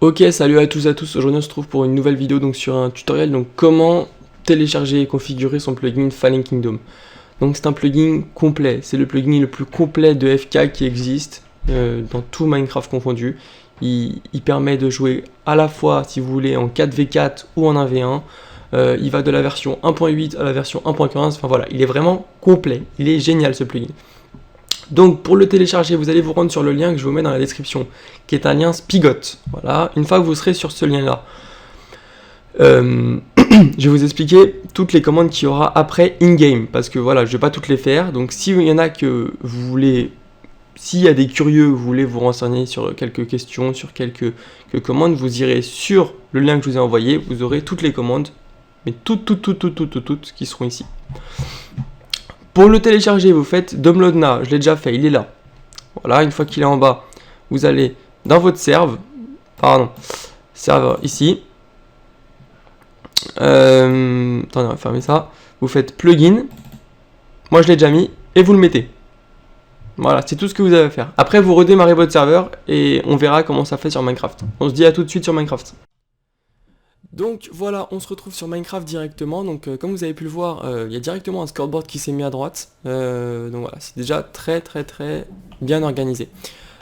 Ok, salut à tous, aujourd'hui on se trouve pour une nouvelle vidéo donc sur un tutoriel, donc comment télécharger et configurer son plugin Fallen Kingdom. Donc c'est un plugin complet, c'est le plugin le plus complet de FK qui existe, dans tout Minecraft confondu. Il permet de jouer à la fois, si vous voulez, en 4v4 ou en 1v1. Il va de la version 1.8 à la version 1.15, enfin voilà, il est vraiment complet, il est génial ce plugin. Donc pour le télécharger, vous allez vous rendre sur le lien que je vous mets dans la description, qui est un lien Spigot. Voilà, une fois que vous serez sur ce lien-là, je vais vous expliquer toutes les commandes qu'il y aura après in-game, parce que voilà, je ne vais pas toutes les faire. Donc s'il y en a que vous voulez, s'il y a des curieux, vous voulez vous renseigner sur quelques questions, sur quelques commandes, vous irez sur le lien que je vous ai envoyé, vous aurez toutes les commandes, mais toutes qui seront ici. Pour le télécharger, vous faites download now, je l'ai déjà fait, il est là. Voilà, une fois qu'il est en bas, vous allez dans votre serveur ici. Attendez, on va fermer ça. Vous faites plugin, moi je l'ai déjà mis, et vous le mettez. Voilà, c'est tout ce que vous avez à faire. Après, vous redémarrez votre serveur et on verra comment ça fait sur Minecraft. On se dit à tout de suite sur Minecraft. Donc voilà, on se retrouve sur Minecraft directement. Donc comme vous avez pu le voir, il y a directement un scoreboard qui s'est mis à droite. Donc voilà, c'est déjà très bien organisé.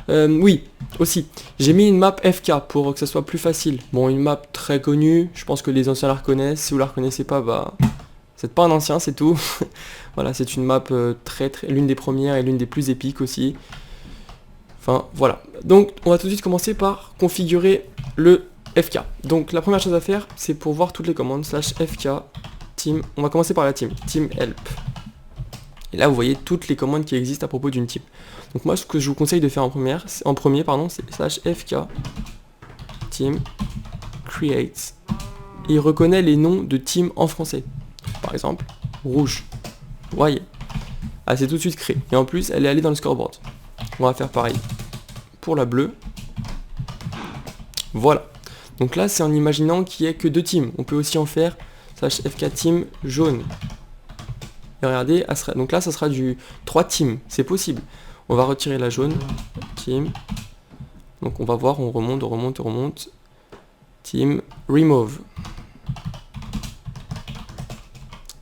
Oui, aussi, j'ai mis une map FK pour que ça soit plus facile. Bon, une map très connue, je pense que les anciens la reconnaissent. Si vous la reconnaissez pas, bah, vous n'êtes pas un ancien, c'est tout. Voilà, c'est une map l'une des premières et l'une des plus épiques aussi. Enfin, voilà. Donc, on va tout de suite commencer par configurer le FK. Donc la première chose à faire, c'est pour voir toutes les commandes, /fk, team, on va commencer par la team help. Et là vous voyez toutes les commandes qui existent à propos d'une team. Donc moi ce que je vous conseille de faire en premier, c'est /fk, team, create. Et il reconnaît les noms de team en français. Par exemple, rouge. Vous voyez. Ah, c'est tout de suite créé. Et en plus, elle est allée dans le scoreboard. On va faire pareil pour la bleue. Voilà. Donc là, c'est en imaginant qu'il n'y ait que 2 teams. On peut aussi en faire /fk team jaune. Et regardez, donc là, ça sera du 3 teams. C'est possible. On va retirer la jaune. Team. Donc on va voir, on remonte. Team remove.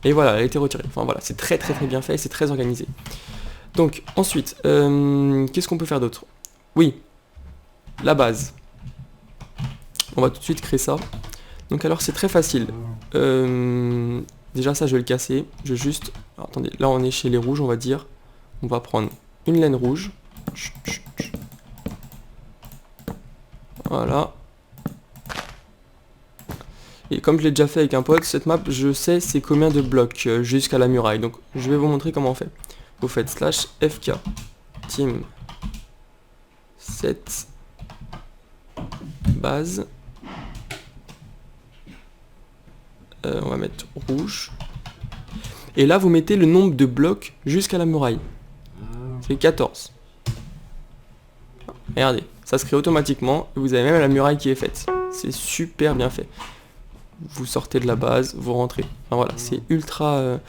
Et voilà, elle a été retirée. Enfin voilà, c'est très bien fait et c'est très organisé. Donc ensuite, qu'est-ce qu'on peut faire d'autre? Oui, la base. On va tout de suite créer ça. Donc alors c'est très facile. Déjà ça je vais le casser. Je vais juste... Alors, attendez, là on est chez les rouges on va dire. On va prendre une laine rouge. Voilà. Et comme je l'ai déjà fait avec un pote, cette map je sais c'est combien de blocs jusqu'à la muraille. Donc je vais vous montrer comment on fait. Vous faites /fk team set base. On va mettre rouge. Et là, vous mettez le nombre de blocs jusqu'à la muraille. C'est 14. Regardez, ça se crée automatiquement. Et vous avez même la muraille qui est faite. C'est super bien fait. Vous sortez de la base, vous rentrez. Enfin, voilà, c'est ultra...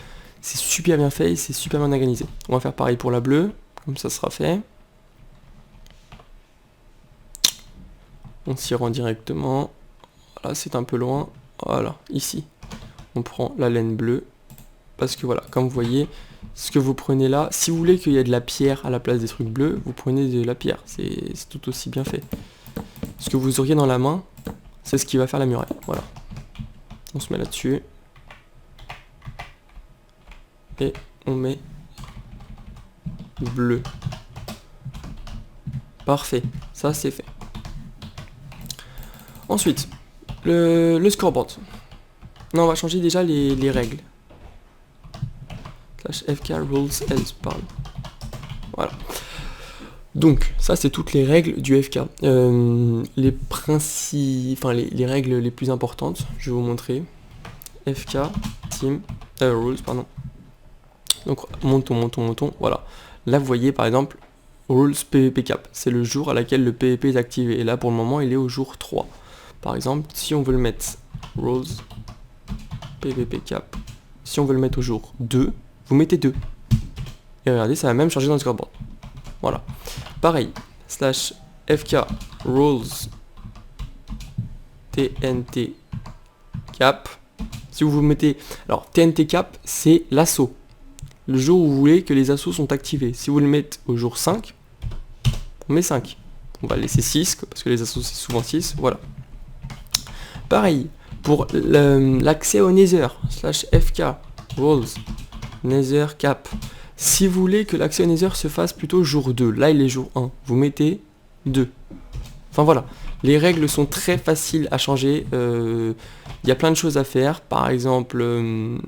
c'est super bien fait et c'est super bien organisé. On va faire pareil pour la bleue. Comme ça sera fait. On s'y rend directement. Voilà, c'est un peu loin. Voilà, ici. On prend la laine bleue, parce que voilà, comme vous voyez, ce que vous prenez là, si vous voulez qu'il y ait de la pierre à la place des trucs bleus, vous prenez de la pierre, c'est tout aussi bien fait. Ce que vous auriez dans la main, c'est ce qui va faire la muraille, voilà. On se met là-dessus, et on met bleu. Parfait, ça c'est fait. Ensuite, le scoreboard. Non, on va changer déjà les règles. /fk rules else, pardon. Voilà. Donc, ça c'est toutes les règles du FK. Les règles les plus importantes, je vais vous montrer. FK, team, rules, pardon. Donc, montons, voilà. Là, vous voyez par exemple, rules PvP cap. C'est le jour à laquelle le PvP est activé. Et là, pour le moment, il est au jour 3. Par exemple, si on veut le mettre rules PvP cap. Si on veut le mettre au jour 2, vous mettez 2. Et regardez, ça va même changer dans le scoreboard. Voilà. Pareil, /fk rules TNT cap. Si vous mettez... Alors, TNT cap, c'est l'assaut. Le jour où vous voulez que les assauts sont activés. Si vous le mettez au jour 5, on met 5. On va laisser 6, parce que les assauts, c'est souvent 6. Voilà. Pareil, pour l'accès au Nether, /fk, rules, Nether cap. Si vous voulez que l'accès au Nether se fasse plutôt jour 2, là il est jour 1, vous mettez 2. Enfin voilà, les règles sont très faciles à changer, il y a plein de choses à faire, par exemple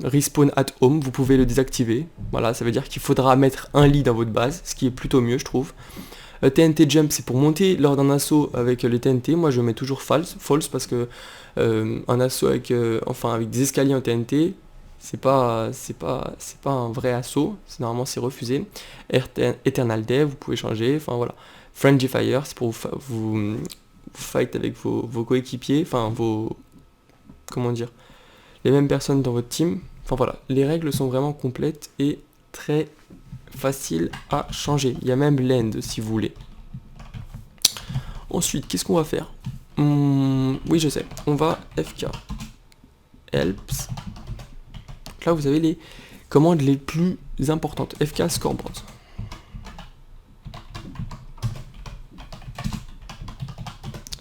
respawn at home, vous pouvez le désactiver, voilà, ça veut dire qu'il faudra mettre un lit dans votre base, ce qui est plutôt mieux je trouve. TNT jump c'est pour monter lors d'un assaut avec les TNT, moi je mets toujours false parce que un assaut avec des escaliers en TNT, c'est pas un vrai assaut, normalement c'est refusé. Eternal Death, vous pouvez changer, enfin voilà. Friendly Fire, c'est pour vous fight avec vos coéquipiers, enfin comment dire, les mêmes personnes dans votre team. Enfin voilà, les règles sont vraiment complètes et très faciles à changer. Il y a même l'end si vous voulez. Ensuite, qu'est-ce qu'on va faire? Oui, je sais, on va FK helps. Là, vous avez les commandes les plus importantes. FK scoreboard.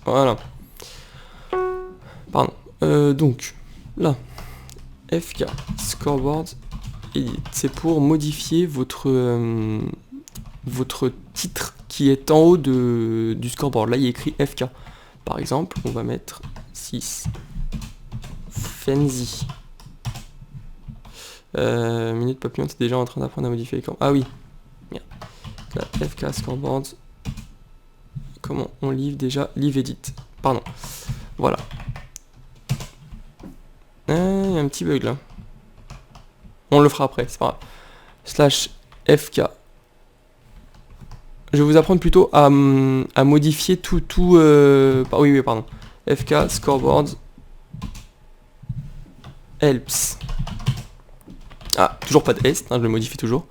Voilà. Pardon. Donc, là, FK scoreboard edit. C'est pour modifier votre titre qui est en haut du scoreboard. Là, il y a écrit FK. Par exemple, on va mettre 6. Fenzy. Minute Papillon, c'est déjà en train d'apprendre à modifier les camps. Ah oui. Merde. Là, FK scoreboard. Comment on livre déjà? Live edit. Pardon. Voilà. Il y a un petit bug là. On le fera après, c'est pas grave. /fk. Je vais vous apprendre plutôt à modifier tout. Oui, pardon. FK scoreboard helps. Ah, toujours pas de S, hein, je le modifie toujours.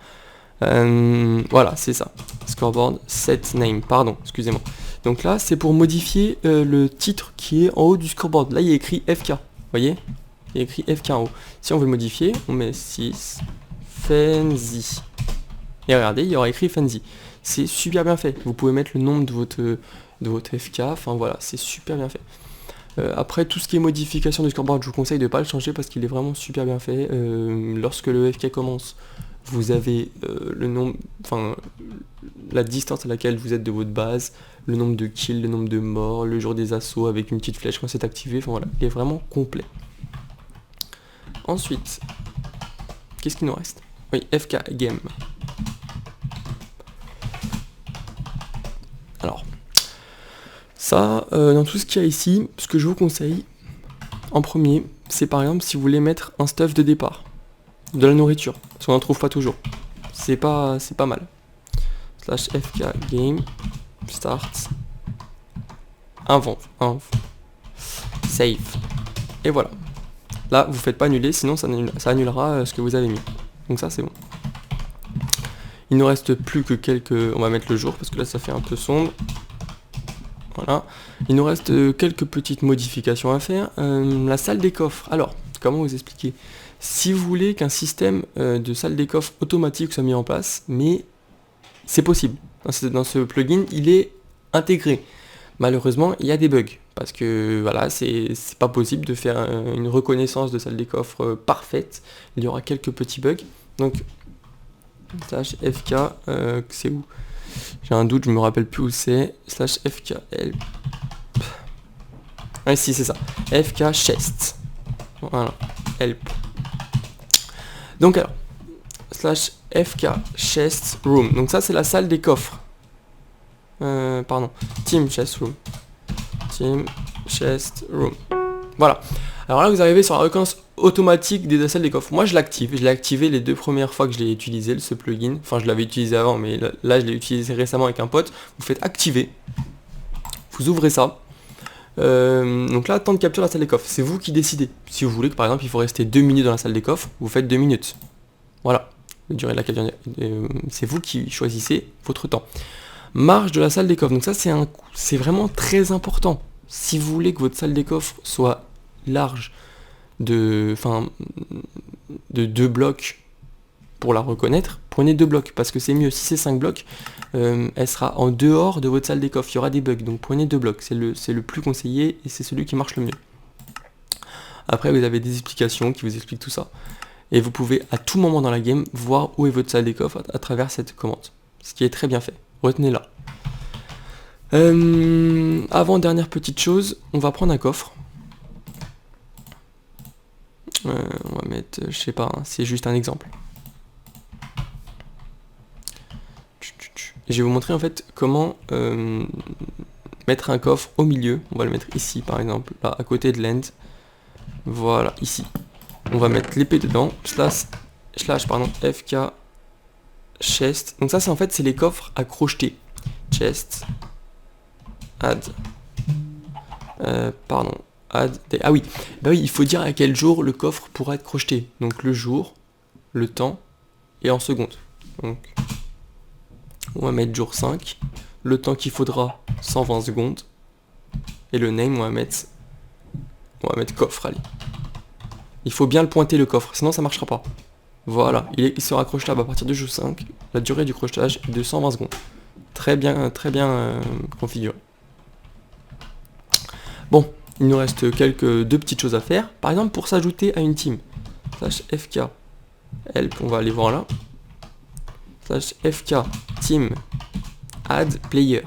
Voilà, c'est ça. Scoreboard set name, pardon, excusez-moi. Donc là, c'est pour modifier le titre qui est en haut du scoreboard. Là, il y a écrit FK, vous voyez? Il y a écrit FK en haut. Si on veut le modifier, on met 6 Fenzy. Et regardez, il y aura écrit Fenzy. C'est super bien fait. Vous pouvez mettre le nombre de votre FK, enfin voilà, c'est super bien fait. Après, tout ce qui est modification du scoreboard, je vous conseille de ne pas le changer parce qu'il est vraiment super bien fait. Lorsque le FK commence, vous avez le nombre, enfin la distance à laquelle vous êtes de votre base, le nombre de kills, le nombre de morts, le jour des assauts avec une petite flèche quand c'est activé, enfin voilà, il est vraiment complet. Ensuite, qu'est-ce qu'il nous reste? Oui, FK game. Alors, ça, dans tout ce qu'il y a ici, ce que je vous conseille, en premier, c'est par exemple si vous voulez mettre un stuff de départ, de la nourriture, parce qu'on n'en trouve pas toujours. C'est pas mal. /fk game start invent save et voilà. Là, vous faites pas annuler, sinon ça annulera ce que vous avez mis. Donc ça, c'est bon. Il ne reste plus que quelques... On va mettre le jour, parce que là, ça fait un peu sombre. Voilà. Il nous reste quelques petites modifications à faire. La salle des coffres. Alors, comment vous expliquer? Si vous voulez qu'un système de salle des coffres automatique soit mis en place, mais c'est possible. Dans ce plugin, il est intégré. Malheureusement, il y a des bugs. Parce que voilà, c'est pas possible de faire une reconnaissance de salle des coffres parfaite. Il y aura quelques petits bugs. Donc, /fk, c'est où? J'ai un doute, je me rappelle plus où c'est. /fk help. Ah si, c'est ça. FK chest. Voilà. Help. Donc alors, /fk chest room. Donc ça, c'est la salle des coffres. Pardon. Team chest room. Team chest room. Voilà. Alors là, vous arrivez sur la reconnaissance automatique des salles des coffres. Moi, je l'active. Je l'ai activé les 2 premières fois que je l'ai utilisé, ce plugin. Enfin, je l'avais utilisé avant, mais là, je l'ai utilisé récemment avec un pote. Vous faites activer. Vous ouvrez ça. Donc là, temps de capture de la salle des coffres. C'est vous qui décidez. Si vous voulez que, par exemple, il faut rester 2 minutes dans la salle des coffres, vous faites 2 minutes. Voilà. La durée de la capture, c'est vous qui choisissez votre temps. Marge de la salle des coffres. Donc ça, c'est vraiment très important. si vous voulez que votre salle des coffres soit large de 2 blocs pour la reconnaître, prenez 2 blocs, parce que c'est mieux. Si c'est 5 blocs, elle sera en dehors de votre salle des coffres, il y aura des bugs, donc prenez 2 blocs, c'est le plus conseillé, et c'est celui qui marche le mieux. Après, vous avez des explications qui vous expliquent tout ça. Et vous pouvez à tout moment dans la game voir où est votre salle des coffres à travers cette commande. Ce qui est très bien fait. Retenez-la. Avant, dernière petite chose, on va prendre un coffre. On va mettre, je sais pas, hein, c'est juste un exemple. Et je vais vous montrer en fait comment mettre un coffre au milieu. On va le mettre ici par exemple, là à côté de l'end. Voilà, ici. On va mettre l'épée dedans, slash FK chest. Donc ça c'est en fait c'est les coffres à crocheter. Chest add ah oui, bah oui, il faut dire à quel jour le coffre pourra être crocheté. Donc le jour, le temps et en secondes. Donc on va mettre jour 5, le temps qu'il faudra 120 secondes et le name on va mettre coffre, allez. Il faut bien le pointer le coffre, sinon ça marchera pas. Voilà, il sera crochetable à partir de jour 5. La durée du crochetage est de 120 secondes. Très bien configuré. Bon, il nous reste deux petites choses à faire. Par exemple, pour s'ajouter à une team. /fk help, on va aller voir là. /fk team add player.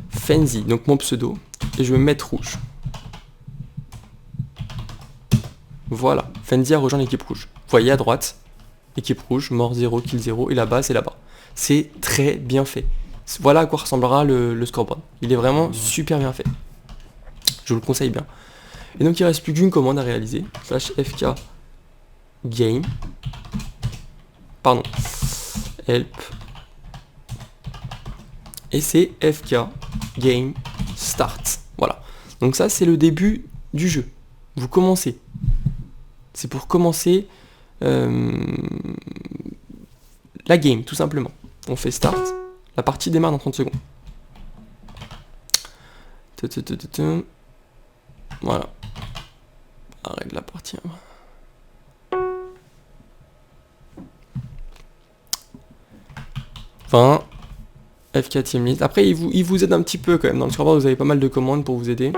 Fenzy, donc mon pseudo. Et je vais me mettre rouge. Voilà, Fenzy a rejoint l'équipe rouge. Vous voyez à droite, équipe rouge, mort 0, kill 0, et là-bas, c'est là-bas. C'est très bien fait. Voilà à quoi ressemblera le scoreboard. Il est vraiment super bien fait. Je vous le conseille bien. Et donc il ne reste plus qu'une commande à réaliser. /fk game. Pardon. Help. Et c'est fk game start. Voilà. Donc ça, c'est le début du jeu. Vous commencez. C'est pour commencer la game, tout simplement. On fait start. La partie démarre dans 30 secondes. Voilà. Arrête la partie. Enfin, FK team list. Après, il vous aide un petit peu quand même. Dans le scoreboard, vous avez pas mal de commandes pour vous aider.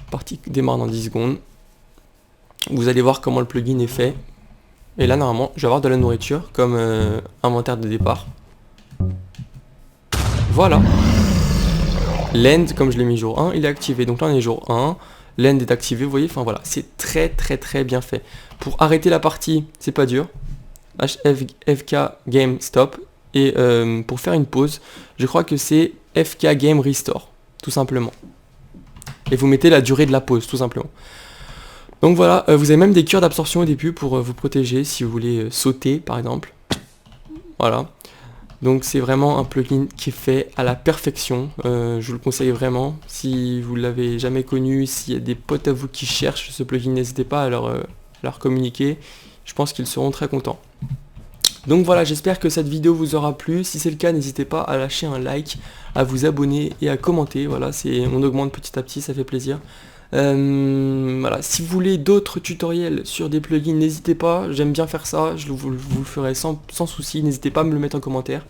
Partie démarre dans 10 secondes. Vous allez voir comment le plugin est fait. Et là, normalement, je vais avoir de la nourriture comme inventaire de départ. Voilà. L'end, comme je l'ai mis jour 1, il est activé. Donc là, on est jour 1. L'end est activé, vous voyez. Enfin voilà, c'est très bien fait. Pour arrêter la partie, c'est pas dur. FK game stop. Et pour faire une pause, je crois que c'est FK game restore. Tout simplement. Et vous mettez la durée de la pause, tout simplement. Donc voilà, vous avez même des cures d'absorption au début pour vous protéger si vous voulez sauter par exemple. Voilà. Donc c'est vraiment un plugin qui est fait à la perfection. Je vous le conseille vraiment. Si vous ne l'avez jamais connu, s'il y a des potes à vous qui cherchent ce plugin, n'hésitez pas à leur communiquer. Je pense qu'ils seront très contents. Donc voilà, j'espère que cette vidéo vous aura plu. Si c'est le cas, n'hésitez pas à lâcher un like, à vous abonner et à commenter. Voilà, on augmente petit à petit, ça fait plaisir. Voilà, si vous voulez d'autres tutoriels sur des plugins, n'hésitez pas, j'aime bien faire ça, je vous le ferai sans souci, n'hésitez pas à me le mettre en commentaire.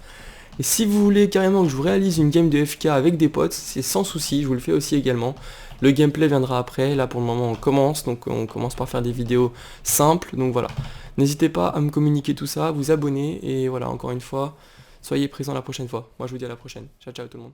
Et si vous voulez carrément que je vous réalise une game de FK avec des potes, c'est sans souci, je vous le fais aussi également. Le gameplay viendra après, là pour le moment on commence, donc on commence par faire des vidéos simples, donc voilà. N'hésitez pas à me communiquer tout ça, à vous abonner, et voilà, encore une fois, soyez présents la prochaine fois. Moi je vous dis à la prochaine. Ciao ciao tout le monde.